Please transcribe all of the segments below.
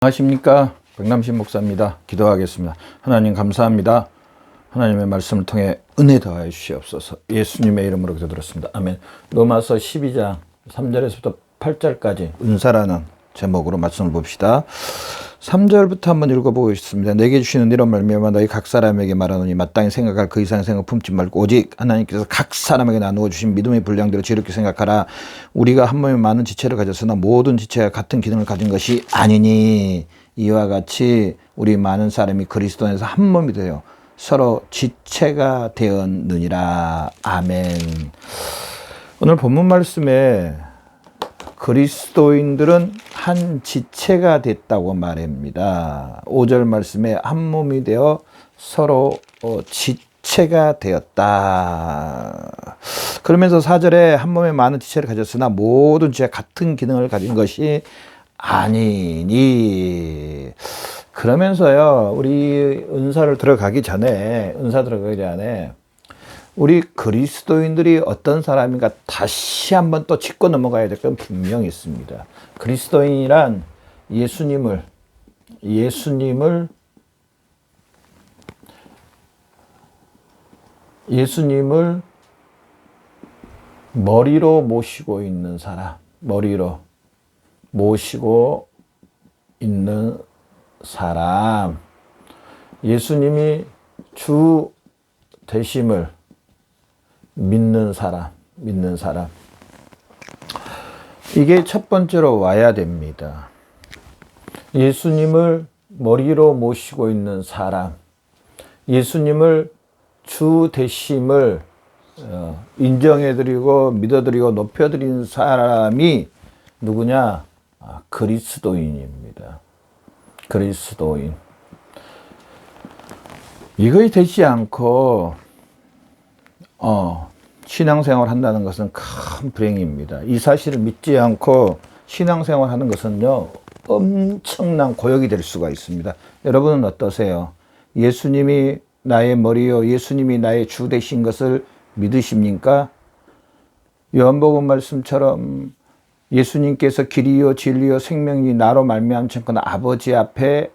안녕하십니까, 백남신 목사입니다. 기도하겠습니다. 하나님 감사합니다. 하나님의 말씀을 통해 은혜 더하여 주시옵소서. 예수님의 이름으로 기도드렸습니다. 아멘. 로마서 12장 3절에서부터 8절까지 은사라는 제목으로 말씀을 봅시다. 3절부터 한번 읽어보겠습니다. 내게 주시는 이런 말미암아 너희 각 사람에게 말하노니 마땅히 생각할 그 이상의 생각 품지 말고 오직 하나님께서 각 사람에게 나누어 주신 믿음의 분량대로 지혜롭게 생각하라. 우리가 한 몸에 많은 지체를 가졌으나 모든 지체가 같은 기능을 가진 것이 아니니 이와 같이 우리 많은 사람이 그리스도 안에서 한 몸이 되어 서로 지체가 되었느니라. 아멘. 오늘 본문 말씀에 그리스도인들은 한 지체가 됐다고 말합니다. 5절 말씀에 한 몸이 되어 서로 지체가 되었다. 그러면서 4절에 한 몸에 많은 지체를 가졌으나 모든 지체가 같은 기능을 가진 것이 아니니. 그러면서요, 우리 은사 들어가기 전에 우리 그리스도인들이 어떤 사람인가 다시 한번 또 짚고 넘어가야 될 건 분명히 있습니다. 그리스도인이란 예수님을 머리로 모시고 있는 사람, 머리로 모시고 있는 사람, 예수님이 주 되심을 믿는 사람. 이게 첫 번째로 와야 됩니다. 예수님을 머리로 모시고 있는 사람, 예수님을 주 되심을 인정해드리고 믿어드리고 높여드리는 사람이 누구냐? 그리스도인입니다. 그리스도인. 이것이 되지 않고 신앙생활 한다는 것은 큰 불행입니다. 이 사실을 믿지 않고 신앙생활 하는 것은요, 엄청난 고역이 될 수가 있습니다. 여러분은 어떠세요? 예수님이 나의 머리요, 예수님이 나의 주 되신 것을 믿으십니까? 요한복음 말씀처럼 예수님께서 길이요 진리요 생명이 나로 말미암거나 아버지 앞에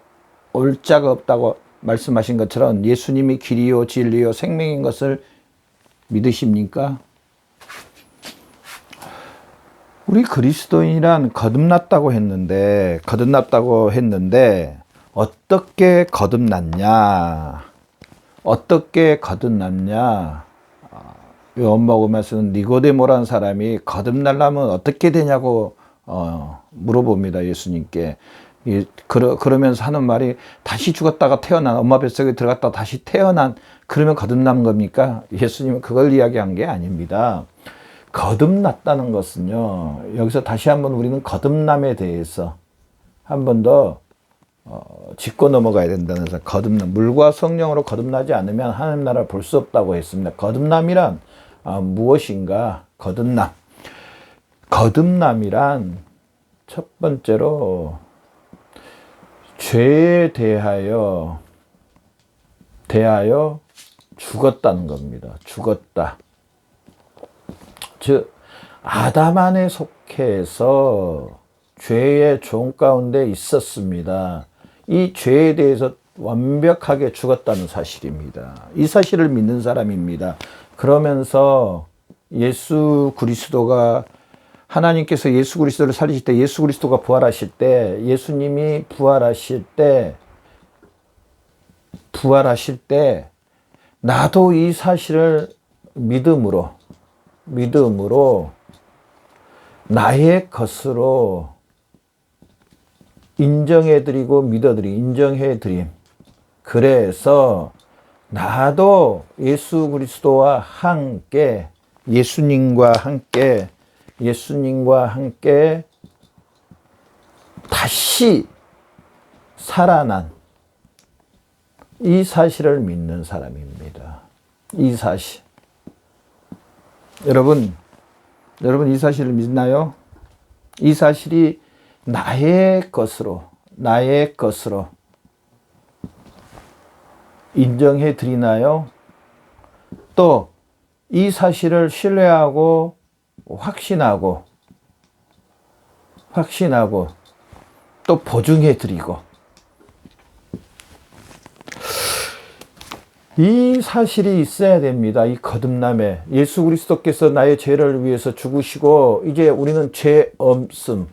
올 자가 없다고 말씀하신 것처럼 예수님이 길이요 진리요 생명인 것을 믿으십니까? 우리 그리스도인이란 거듭났다고 했는데 어떻게 거듭났냐? 요한복음에서는 니고데모라는 사람이 거듭나려면 어떻게 되냐고 물어봅니다. 예수님께. 그러면서 하는 말이 다시 죽었다가 태어난, 엄마 뱃속에 들어갔다가 다시 태어난, 그러면 거듭난 겁니까? 예수님은 그걸 이야기한 게 아닙니다. 거듭났다는 것은요, 여기서 다시 한번 우리는 거듭남에 대해서 한 번 더 짚고 넘어가야 된다는 것은, 물과 성령으로 거듭나지 않으면 하나님 나라를 볼 수 없다고 했습니다. 거듭남이란 무엇인가? 거듭남이란 첫 번째로 죄에 대하여 죽었다는 겁니다. 죽었다. 즉 아담 안에 속해서 죄의 종 가운데 있었습니다. 이 죄에 대해서 완벽하게 죽었다는 사실입니다. 이 사실을 믿는 사람입니다. 그러면서 예수 그리스도가, 하나님께서 예수 그리스도를 살리실 때, 예수 그리스도가 부활하실 때, 예수님이 부활하실 때 나도 이 사실을 믿음으로 나의 것으로 인정해드림. 그래서 나도 예수 그리스도와 함께, 예수님과 함께 다시 살아난 이 사실을 믿는 사람입니다. 이 사실. 여러분 이 사실을 믿나요? 이 사실이 나의 것으로 인정해 드리나요? 또 이 사실을 신뢰하고 확신하고 또 보증해 드리고, 이 사실이 있어야 됩니다. 이 거듭남에 예수 그리스도께서 나의 죄를 위해서 죽으시고 이제 우리는 죄 없음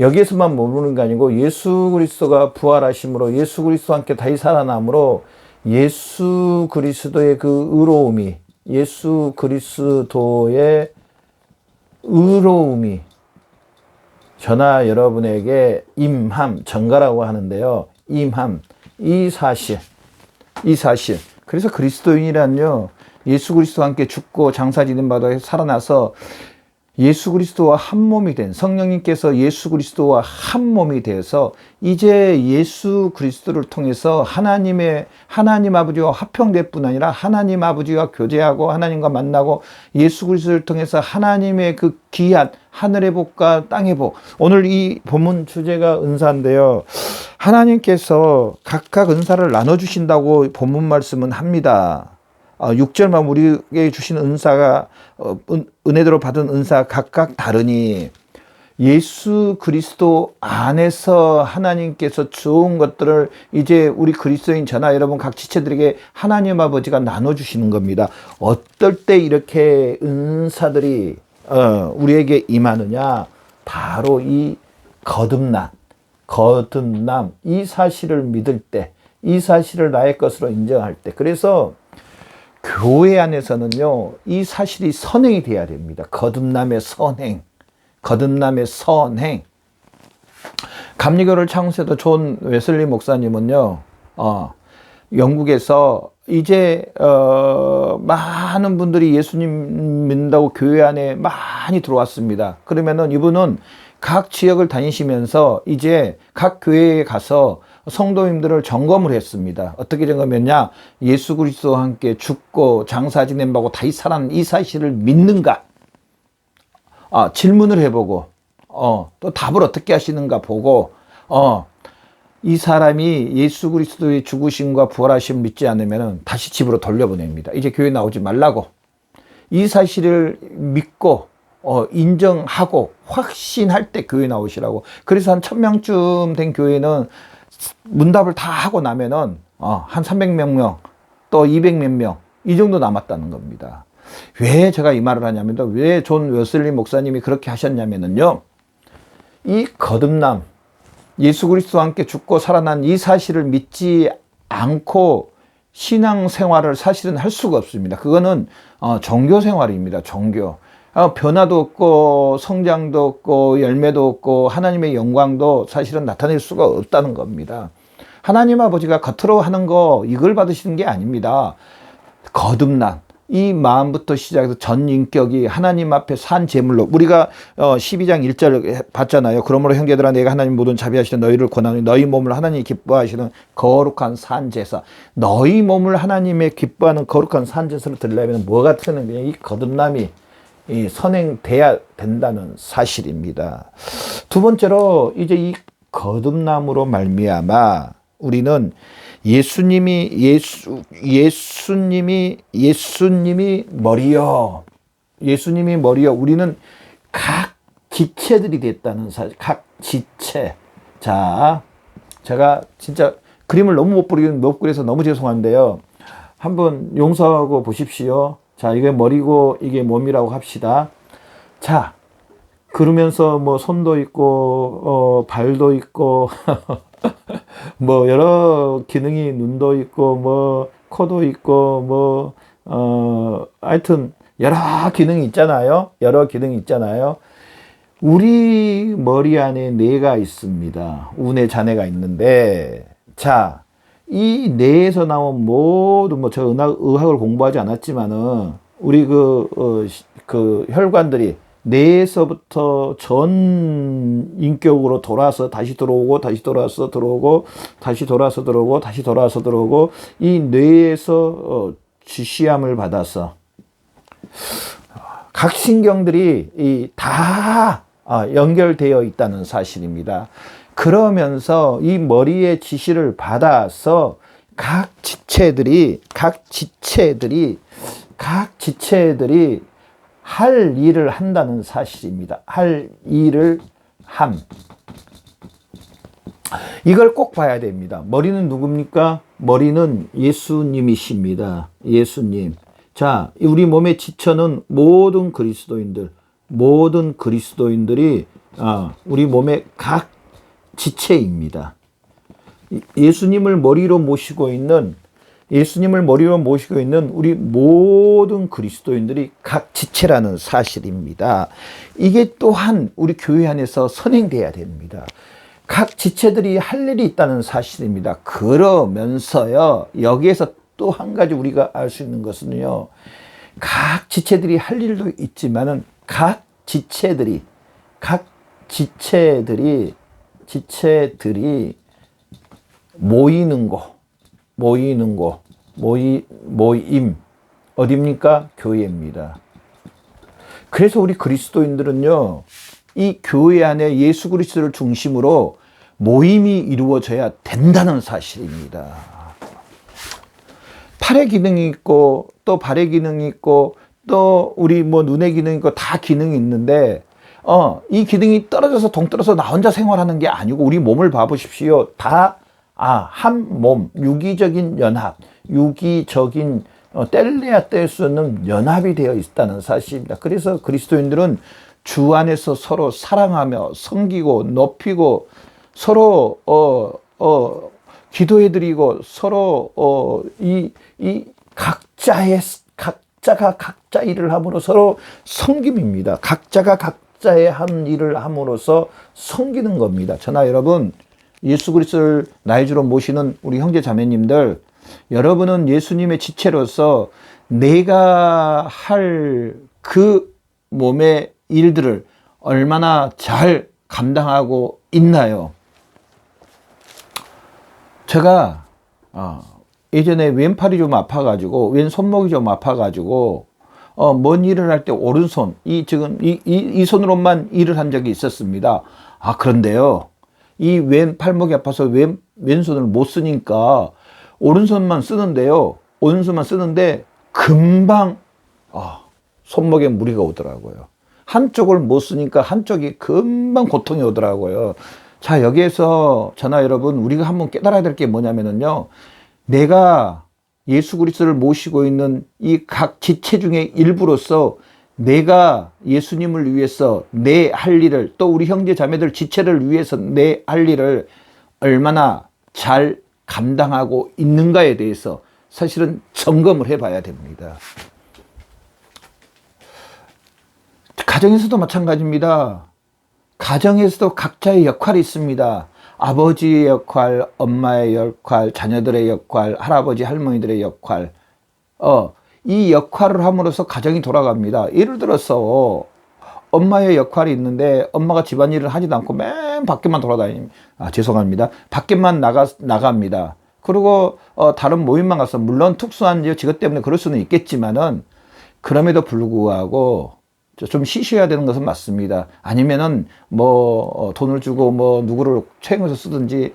여기에서만 머무는 게 아니고 예수 그리스도가 부활하심으로 예수 그리스도와 함께 다시 살아남으로 예수 그리스도의 그 의로움이, 예수 그리스도의 의로움이 저나 여러분에게 임함, 전가라고 하는데요. 임함, 이 사실. 그래서 그리스도인이란요, 예수 그리스도와 함께 죽고 장사 지는 바다에 살아나서 예수 그리스도와 한 몸이 된, 성령님께서 예수 그리스도와 한 몸이 되어서 이제 예수 그리스도를 통해서 하나님 아버지와 화평될 뿐 아니라 하나님 아버지와 교제하고 하나님과 만나고 예수 그리스도를 통해서 하나님의 그 귀한 하늘의 복과 땅의 복. 오늘 이 본문 주제가 은사인데요. 하나님께서 각각 은사를 나눠주신다고 본문 말씀은 합니다. 6절만 우리에게 주신 은사가 은혜대로 받은 은사가 각각 다르니 예수 그리스도 안에서 하나님께서 좋은 것들을 이제 우리 그리스도인 저나 여러분 각 지체들에게 하나님 아버지가 나눠주시는 겁니다. 어떨 때 이렇게 은사들이 우리에게 임하느냐? 바로 이 거듭남, 이 사실을 믿을 때, 이 사실을 나의 것으로 인정할 때. 그래서 교회 안에서는요, 이 사실이 선행이 돼야 됩니다. 거듭남의 선행. 감리교를 창세도 존 웨슬리 목사님은요, 영국에서 이제 많은 분들이 예수님 믿는다고 교회 안에 많이 들어왔습니다. 그러면은 이분은 각 지역을 다니시면서 이제 각 교회에 가서 성도님들을 점검을 했습니다. 어떻게 점검했냐? 예수 그리스도와 함께 죽고 장사 지낸 바고 다시 살아난 이 사실을 믿는가? 질문을 해보고, 또 답을 어떻게 하시는가 보고, 이 사람이 예수 그리스도의 죽으심과 부활하심을 믿지 않으면 다시 집으로 돌려보냅니다. 이제 교회 나오지 말라고. 이 사실을 믿고, 인정하고, 확신할 때 교회 나오시라고. 그래서 한 1000명쯤 된 교회는 문답을 다 하고 나면은, 한 300몇 명, 또 200몇 명, 이 정도 남았다는 겁니다. 왜 제가 이 말을 하냐면, 왜 존 웨슬리 목사님이 그렇게 하셨냐면요, 이 거듭남, 예수 그리스도와 함께 죽고 살아난 이 사실을 믿지 않고 신앙생활을 사실은 할 수가 없습니다. 그거는 종교생활입니다. 종교. 변화도 없고 성장도 없고 열매도 없고 하나님의 영광도 사실은 나타낼 수가 없다는 겁니다. 하나님 아버지가 겉으로 하는 거 이걸 받으시는 게 아닙니다. 거듭남, 이 마음부터 시작해서 전 인격이 하나님 앞에 산 제물로, 우리가 12장 1절 봤잖아요. 그러므로 형제들아 내가 하나님 모든 자비하시는 너희를 권하노니 너희 몸을 하나님이 기뻐하시는 거룩한 산 제사. 너희 몸을 하나님의 기뻐하는 거룩한 산 제사를 드리려면 뭐가 트는 거냐? 이 거듭남이 선행돼야 된다는 사실입니다. 두 번째로 이제 이 거듭남으로 말미암아 우리는 예수님이 머리요. 예수님이 머리요. 우리는 각 지체들이 됐다는 사실. 각 지체. 자, 제가 진짜 그림을 너무 못 그려서 너무 죄송한데요. 한번 용서하고 보십시오. 자, 이게 머리고 이게 몸이라고 합시다. 자, 그러면서 뭐 손도 있고 발도 있고 뭐 여러 기능이, 눈도 있고 뭐 코도 있고 뭐 하여튼 여러 기능이 있잖아요. 우리 머리 안에 뇌가 있습니다. 우뇌 잔해가 있는데, 자, 이 뇌에서 나온 모든, 뭐 제가 의학을 공부하지 않았지만은 우리 그 혈관들이 뇌에서부터 전 인격으로 돌아서 다시 들어오고, 다시 돌아서 들어오고, 다시 돌아서 들어오고, 다시 돌아서 들어오고, 이 뇌에서 지시함을 받아서 각 신경들이 다 연결되어 있다는 사실입니다. 그러면서 이 머리의 지시를 받아서 각 지체들이 할 일을 한다는 사실입니다. 할 일을 함. 이걸 꼭 봐야 됩니다. 머리는 누굽니까? 머리는 예수님이십니다. 예수님. 자, 우리 몸의 지체는 모든 그리스도인들이 우리 몸의 각 지체입니다. 예수님을 머리로 모시고 있는 우리 모든 그리스도인들이 각 지체라는 사실입니다. 이게 또한 우리 교회 안에서 선행돼야 됩니다. 각 지체들이 할 일이 있다는 사실입니다. 그러면서요, 여기에서 또 한 가지 우리가 알 수 있는 것은요, 각 지체들이 할 일도 있지만은 각 지체들이 모임 어디입니까? 교회입니다. 그래서 우리 그리스도인들은요, 이 교회 안에 예수 그리스도를 중심으로 모임이 이루어져야 된다는 사실입니다. 팔의 기능이 있고 또 발의 기능이 있고 또 우리 눈의 기능이 있고 다 기능이 있는데 이 기능이 떨어져서 동떨어서 나 혼자 생활하는 게 아니고 우리 몸을 봐보십시오. 다 한 몸, 유기적인 연합, 뗄래야 뗄 수 없는 연합이 되어 있다는 사실입니다. 그래서 그리스도인들은 주 안에서 서로 사랑하며 섬기고 높이고 서로 기도해드리고 서로 이 각자가 각자 일을 함으로 서로 섬김입니다. 각자가 각자의 한 일을 함으로써 섬기는 겁니다. 저나 여러분, 예수 그리스도를 나의 주로 모시는 우리 형제 자매님들, 여러분은 예수님의 지체로서 내가 할 그 몸의 일들을 얼마나 잘 감당하고 있나요? 제가 예전에 왼팔이 좀 아파가지고 왼손목이 좀 아파가지고 뭔 일을 할 때 오른손 이 손으로만 일을 한 적이 있었습니다. 그런데요, 이 왼팔목이 아파서 왼손을 못 쓰니까 오른손만 쓰는데 금방 손목에 무리가 오더라고요. 한쪽을 못 쓰니까 한쪽이 금방 고통이 오더라고요. 자, 여기에서 저나 여러분, 우리가 한번 깨달아야 될 게 뭐냐면요, 내가 예수 그리스도를 모시고 있는 이 각 지체 중의 일부로서 내가 예수님을 위해서 내 할 일을, 또 우리 형제 자매들 지체를 위해서 내 할 일을 얼마나 잘 감당하고 있는가에 대해서 사실은 점검을 해봐야 됩니다. 가정에서도 마찬가지입니다. 가정에서도 각자의 역할이 있습니다. 아버지의 역할, 엄마의 역할, 자녀들의 역할, 할아버지, 할머니들의 역할. 이 역할을 함으로써 가정이 돌아갑니다. 예를 들어서 엄마의 역할이 있는데 엄마가 집안일을 하지도 않고 맨 밖에만 돌아다닙니다. 죄송합니다. 밖에만 나갑니다. 그리고 다른 모임만 가서, 물론 특수한 직업 때문에 그럴 수는 있겠지만은, 그럼에도 불구하고 좀 쉬셔야 되는 것은 맞습니다. 아니면은 돈을 주고 누구를 채용해서 쓰든지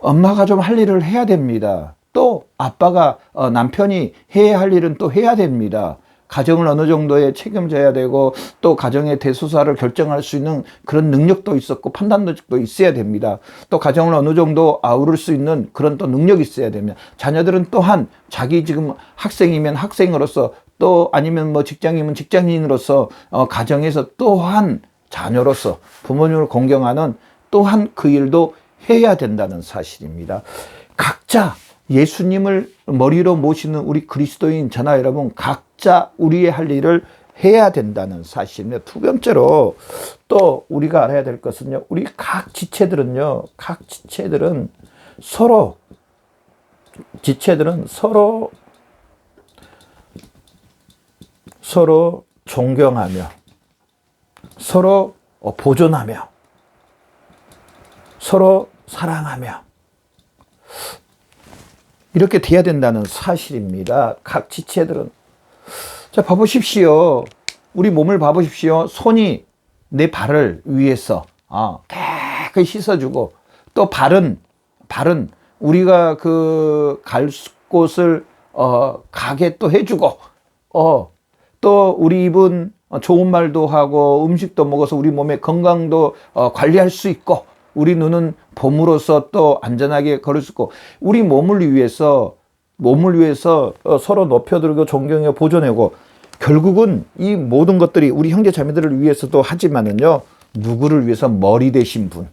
엄마가 좀 할 일을 해야 됩니다. 또 아빠가 남편이 해야 할 일은 또 해야 됩니다. 가정을 어느 정도의 책임져야 되고 또 가정의 대소사를 결정할 수 있는 그런 능력도 있었고 판단력도 있어야 됩니다. 또 가정을 어느 정도 아우를 수 있는 그런 또 능력이 있어야 됩니다. 자녀들은 또한 자기 지금 학생이면 학생으로서, 또 아니면 직장이면 직장인으로서 가정에서 또한 자녀로서 부모님을 공경하는 또한 그 일도 해야 된다는 사실입니다. 각자 예수님을 머리로 모시는 우리 그리스도인 저나 여러분, 각자 우리의 할 일을 해야 된다는 사실입니다. 두 번째로 또 우리가 알아야 될 것은요, 우리 각 지체들은 서로 존경하며 서로 보존하며 서로 사랑하며 이렇게 돼야 된다는 사실입니다. 각 지체들은. 자, 봐보십시오. 우리 몸을 봐보십시오. 손이 내 발을 위해서 깨끗이 씻어주고, 또 발은 우리가 갈 곳을 가게 또 해주고, 또 우리 입은 좋은 말도 하고 음식도 먹어서 우리 몸의 건강도 관리할 수 있고 우리 눈은 봄으로서 또 안전하게 걸을 수 있고 우리 몸을 위해서 서로 높여들고 존경하고 보존하고 결국은 이 모든 것들이 우리 형제 자매들을 위해서도 하지만은요 누구를 위해서 머리 되신 분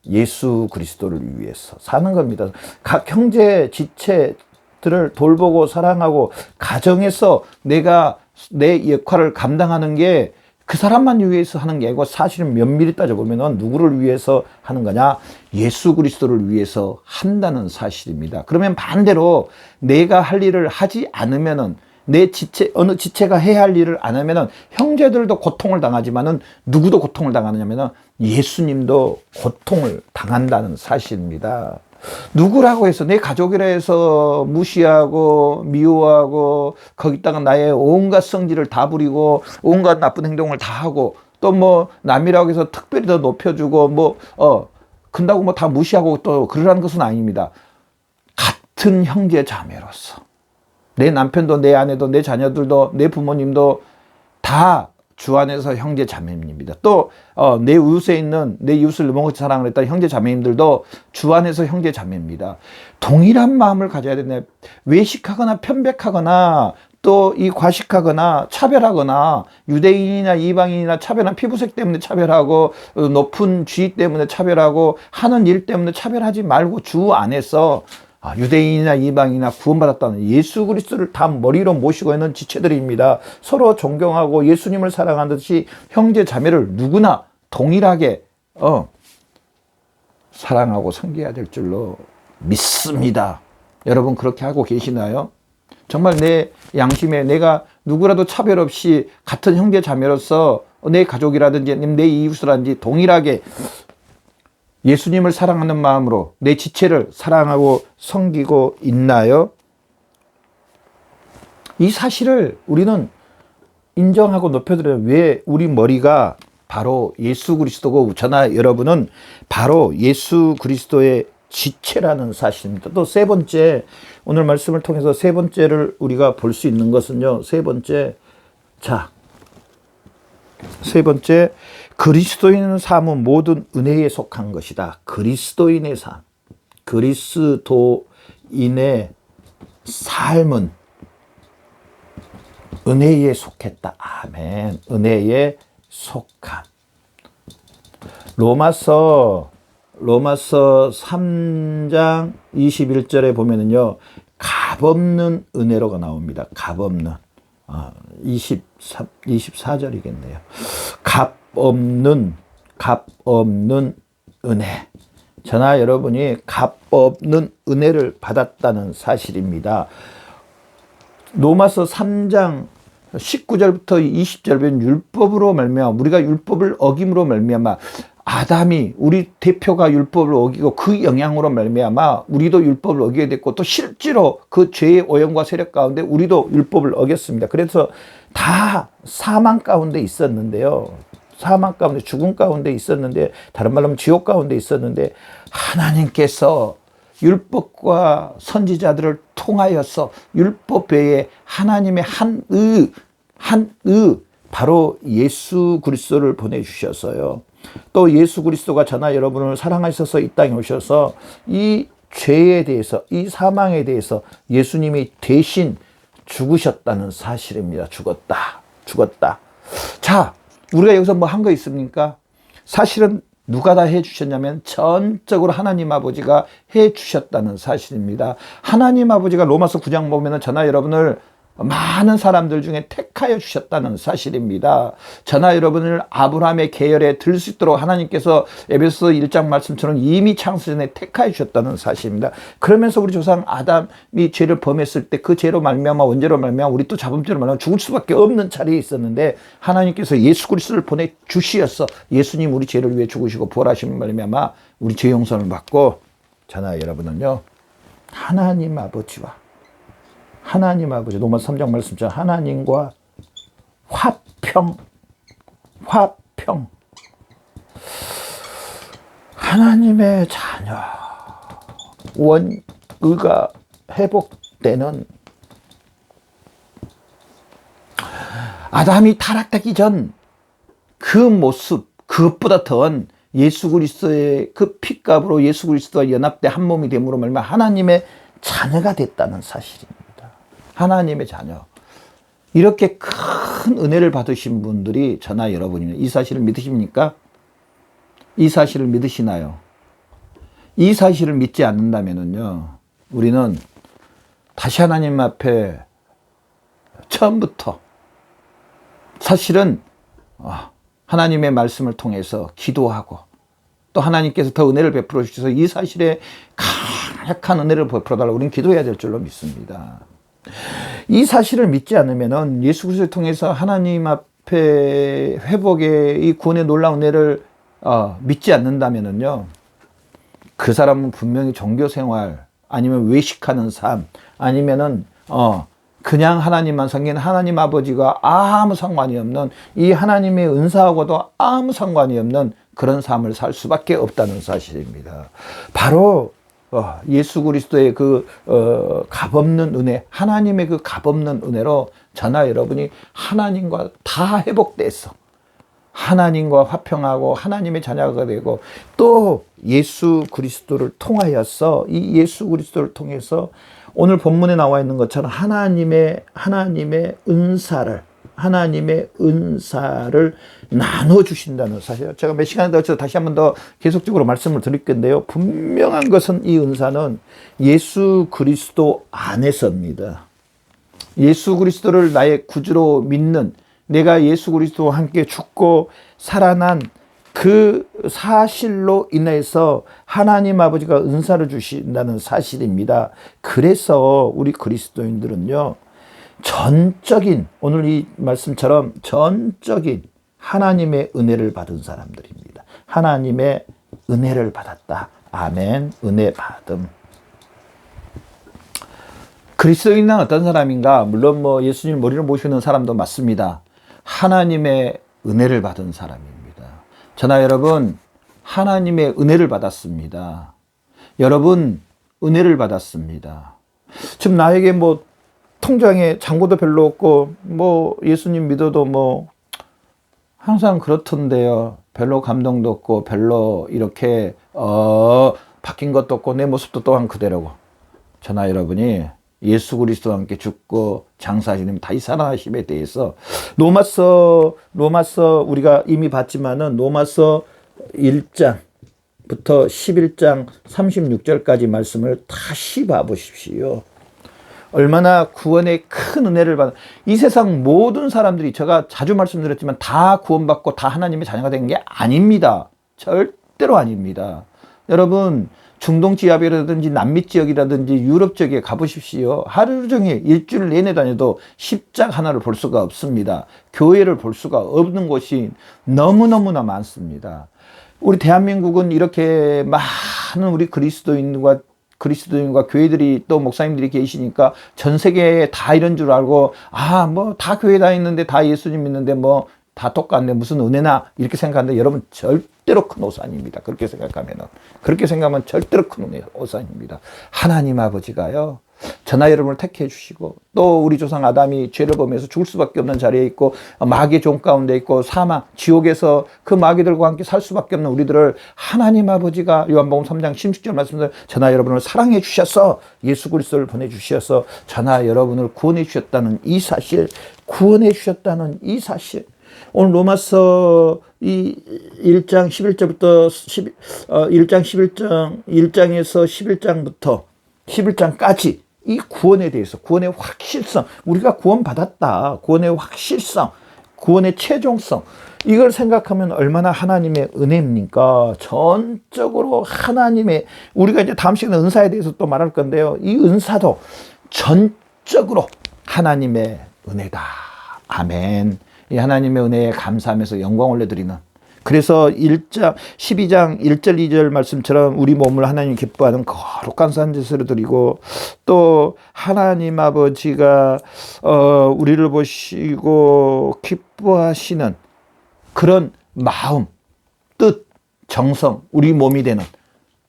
예수 그리스도를 위해서 사는 겁니다. 각 형제 지체들을 돌보고 사랑하고 가정에서 내가 내 역할을 감당하는 게 그 사람만 위해서 하는 게 아니고 사실은 면밀히 따져보면 누구를 위해서 하는 거냐? 예수 그리스도를 위해서 한다는 사실입니다. 그러면 반대로 내가 할 일을 하지 않으면은 내 지체, 어느 지체가 해야 할 일을 안 하면은 형제들도 고통을 당하지만은 누구도 고통을 당하느냐면은 예수님도 고통을 당한다는 사실입니다. 누구라고 해서 내 가족이라 해서 무시하고 미워하고 거기다가 나의 온갖 성질을 다 부리고 온갖 나쁜 행동을 다 하고 또 뭐 남이라고 해서 특별히 더 높여주고 근다고 뭐 다 무시하고 또 그러라는 것은 아닙니다. 같은 형제 자매로서 내 남편도 내 아내도 내 자녀들도 내 부모님도 다 주 안에서 형제 자매입니다. 또 내 이웃에 있는 내 이웃을 너무같이 사랑을 했던 형제 자매님들도 주 안에서 형제 자매입니다. 동일한 마음을 가져야 되네. 외식하거나 편백하거나 또 이 과식하거나 차별하거나 유대인이나 이방인이나 차별한 피부색 때문에 차별하고 높은 지위 때문에 차별하고 하는 일 때문에 차별하지 말고 주 안에서 유대인이나 이방인이나 구원받았다는 예수 그리스도를 다 머리로 모시고 있는 지체들입니다. 서로 존경하고 예수님을 사랑하듯이 형제 자매를 누구나 동일하게 사랑하고 섬겨야 될 줄로 믿습니다. 여러분 그렇게 하고 계시나요? 정말 내 양심에 내가 누구라도 차별 없이 같은 형제 자매로서 내 가족이라든지 내 이웃이라든지 동일하게 예수님을 사랑하는 마음으로 내 지체를 사랑하고 섬기고 있나요? 이 사실을 우리는 인정하고 높여드려요. 왜 우리 머리가 바로 예수 그리스도고 저나 여러분은 바로 예수 그리스도의 지체라는 사실입니다. 또 세 번째, 오늘 말씀을 통해서 세 번째를 우리가 볼 수 있는 것은요. 세 번째, 그리스도인의 삶은 모든 은혜에 속한 것이다. 그리스도인의 삶, 그리스도인의 삶은 은혜에 속했다. 아멘. 은혜에 속한. 로마서 3장 21절에 보면은요, 값없는 은혜로가 나옵니다. 값없는. 24절이겠네요. 값없는 은혜. 저나 여러분이 값없는 은혜를 받았다는 사실입니다. 로마서 3장 19절부터 20절 보면 율법으로 말미암아 우리가 율법을 어김으로 말미암아 아담이 우리 대표가 율법을 어기고 그 영향으로 말미암아 우리도 율법을 어기게 됐고 또 실제로 그 죄의 오염과 세력 가운데 우리도 율법을 어겼습니다. 그래서 다 사망 가운데 있었는데요. 사망 가운데 죽음 가운데 있었는데 다른 말로 하면 지옥 가운데 있었는데 하나님께서 율법과 선지자들을 통하여서 율법 외에 하나님의 바로 예수 그리스도를 보내주셔서요. 또 예수 그리스도가 저나 여러분을 사랑하셔서 이 땅에 오셔서 이 죄에 대해서 이 사망에 대해서 예수님이 대신 죽으셨다는 사실입니다. 죽었다. 자, 우리가 여기서 뭐 한 거 있습니까? 사실은 누가 다 해주셨냐면 전적으로 하나님 아버지가 해주셨다는 사실입니다. 하나님 아버지가 로마서 9장 보면 저나 여러분을 많은 사람들 중에 택하여 주셨다는 사실입니다. 저나 여러분을 아브라함의 계열에 들 수 있도록 하나님께서 에베소 1장 말씀처럼 이미 창세 전에 택하여 주셨다는 사실입니다. 그러면서 우리 조상 아담이 죄를 범했을 때 그 죄로 말미암아 원죄로 말미암아 우리 또 자범죄로 말미암아 죽을 수밖에 없는 자리에 있었는데 하나님께서 예수 그리스도를 보내 주시어서 예수님 우리 죄를 위해 죽으시고 부활하신 말미암아 우리 죄 용서를 받고 저나 여러분은요 하나님 아버지와 로마서 3장 말씀처럼 하나님과 화평 하나님의 자녀 원의가 회복되는 아담이 타락되기 전 그 모습, 그것보다 더한 예수 그리스도의 그 피값으로 예수 그리스도와 연합돼 한 몸이 됨으로 말미암아 하나님의 자녀가 됐다는 사실입니다. 하나님의 자녀. 이렇게 큰 은혜를 받으신 분들이 저나 여러분입니다. 이 사실을 믿으십니까? 이 사실을 믿으시나요? 이 사실을 믿지 않는다면요, 우리는 다시 하나님 앞에 처음부터 사실은 하나님의 말씀을 통해서 기도하고 또 하나님께서 더 은혜를 베풀어 주셔서 이 사실에 강력한 은혜를 베풀어 달라고 우리는 기도해야 될 줄로 믿습니다. 이 사실을 믿지 않으면 예수 그리스도를 통해서 하나님 앞에 회복의 이 구원의 놀라운 은혜를 믿지 않는다면요, 그 사람은 분명히 종교 생활 아니면 외식하는 삶 아니면은 그냥 하나님만 섬기는 하나님 아버지가 아무 상관이 없는 이 하나님의 은사하고도 아무 상관이 없는 그런 삶을 살 수밖에 없다는 사실입니다. 바로 예수 그리스도의 그 값없는 은혜, 하나님의 그 값없는 은혜로 저나 여러분이 하나님과 다 회복돼서 하나님과 화평하고 하나님의 자녀가 되고 또 예수 그리스도를 통하여서 이 예수 그리스도를 통해서 오늘 본문에 나와 있는 것처럼 하나님의 은사를 나눠 주신다는 사실. 제가 몇 시간에 걸쳐서 다시 한 번 더 계속적으로 말씀을 드릴 건데요. 분명한 것은 이 은사는 예수 그리스도 안에서입니다. 예수 그리스도를 나의 구주로 믿는, 내가 예수 그리스도와 함께 죽고 살아난 그 사실로 인해서 하나님 아버지가 은사를 주신다는 사실입니다. 그래서 우리 그리스도인들은요, 전적인, 오늘 이 말씀처럼 전적인 하나님의 은혜를 받은 사람들입니다. 하나님의 은혜를 받았다. 아멘. 은혜 받음. 그리스도인은 어떤 사람인가? 물론 예수님 머리를 모시는 사람도 맞습니다. 하나님의 은혜를 받은 사람입니다. 저나 여러분, 하나님의 은혜를 받았습니다. 여러분, 은혜를 받았습니다. 지금 나에게 통장에 잔고도 별로 없고, 예수님 믿어도 항상 그렇던데요. 별로 감동도 없고, 별로 이렇게, 바뀐 것도 없고, 내 모습도 또한 그대로고. 저나 여러분이 예수 그리스도와 함께 죽고 장사하시는 다시 살아나심에 대해서 로마서 우리가 이미 봤지만은 로마서 1장부터 11장 36절까지 말씀을 다시 봐보십시오. 얼마나 구원의 큰 은혜를 받은, 이 세상 모든 사람들이, 제가 자주 말씀드렸지만 다 구원받고 다 하나님의 자녀가 된 게 아닙니다. 절대로 아닙니다. 여러분, 중동 지역이라든지 남미 지역이라든지 유럽 지역에 가보십시오. 하루 종일 일주일 내내 다녀도 십자가 하나를 볼 수가 없습니다. 교회를 볼 수가 없는 곳이 너무너무나 많습니다. 우리 대한민국은 이렇게 많은 우리 그리스도인과 교회들이 또 목사님들이 계시니까 전 세계에 다 이런 줄 알고, 다 교회 다니는데 다 예수님 믿는데 다 똑같네, 무슨 은혜나, 이렇게 생각하는데 여러분, 절대로 큰 오산입니다. 그렇게 생각하면 절대로 큰 오산입니다. 하나님 아버지가요, 저나 여러분을 택해 주시고, 또 우리 조상 아담이 죄를 범해서 죽을 수밖에 없는 자리에 있고, 마귀의 종 가운데 있고, 사망, 지옥에서 그 마귀들과 함께 살 수밖에 없는 우리들을 하나님 아버지가 요한복음 3장 16절 말씀대로 저나 여러분을 사랑해 주셔서 예수 그리스도를 보내주셔서 저나 여러분을 구원해 주셨다는 이 사실, 오늘 로마서 이 1장 11절부터 1장에서 11장부터 11장까지 이 구원에 대해서, 구원의 확실성, 우리가 구원받았다, 구원의 확실성, 구원의 최종성, 이걸 생각하면 얼마나 하나님의 은혜입니까? 전적으로 하나님의, 우리가 이제 다음 시간에 은사에 대해서 또 말할 건데요, 이 은사도 전적으로 하나님의 은혜다. 아멘. 이 하나님의 은혜에 감사하면서 영광 올려드리는, 그래서 12장 1절 2절 말씀처럼 우리 몸을 하나님 기뻐하는 거룩한 산제사로 드리고, 또 하나님 아버지가 우리를 보시고 기뻐하시는 그런 마음, 뜻, 정성, 우리 몸이 되는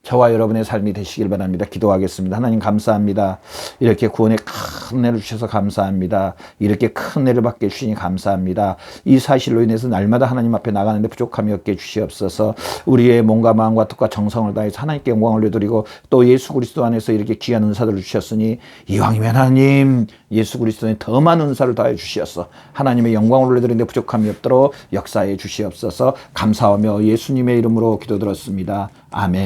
저와 여러분의 삶이 되시길 바랍니다. 기도하겠습니다. 하나님 감사합니다. 이렇게 구원의 큰 은혜를 주셔서 감사합니다. 이렇게 큰 은혜를 받게 해주시니 감사합니다. 이 사실로 인해서 날마다 하나님 앞에 나가는데 부족함이 없게 주시옵소서. 우리의 몸과 마음과 뜻과 정성을 다해서 하나님께 영광을 올려드리고 또 예수 그리스도 안에서 이렇게 귀한 은사들을 주셨으니 이왕이면 하나님 예수 그리스도에 더 많은 은사를 더해 주시옵소서. 하나님의 영광을 올려드리는데 부족함이 없도록 역사해 주시옵소서. 감사하며 예수님의 이름으로 기도드렸습니다. 아멘.